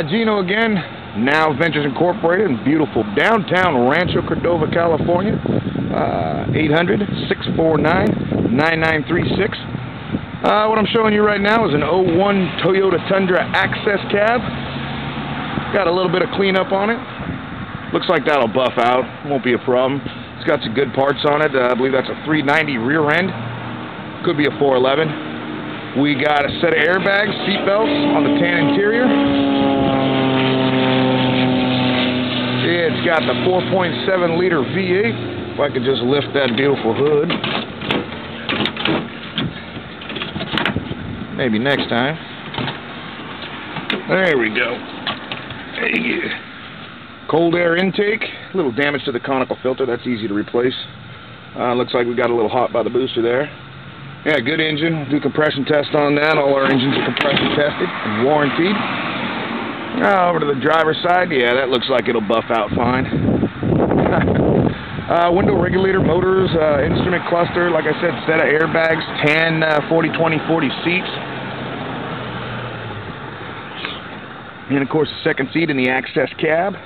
Gino again, Now Ventures Incorporated in beautiful downtown Rancho Cordova, California. 800-649-9936. What I'm showing you right now is an 01 Toyota Tundra Access cab. Got a little bit of cleanup on it. Looks like that'll buff out. Won't be a problem. It's got some good parts on it. I believe that's a 390 rear end. Could be a 411. We got a set of airbags, seat belts on the tan interior. It's got the 4.7 liter V8. If I could just lift that beautiful hood. Maybe next time. There we go. Cold air intake. A little damage to the conical filter. That's easy to replace. Looks like we got a little hot by the booster there. Yeah, good engine. We'll do compression test on that. All our engines are compression tested and warranted. Over to the driver's side. Yeah, that looks like it'll buff out fine. Window regulator, motors, instrument cluster, like I said, set of airbags, tan 40-20-40 seats. And of course the second seat in the access cab.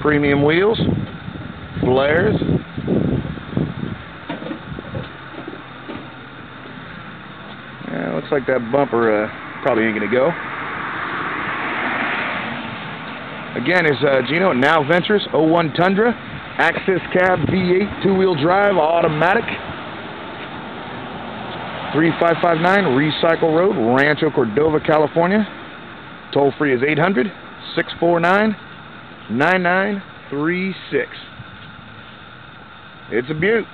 Premium wheels, flares. Looks like that bumper probably ain't gonna go. Again, is Gino at Now Ventures, 01 Tundra, Access Cab V8, two-wheel drive, automatic. 3559 Recycle Road, Rancho Cordova, California. Toll-free is 800-649-9936. It's a beaut.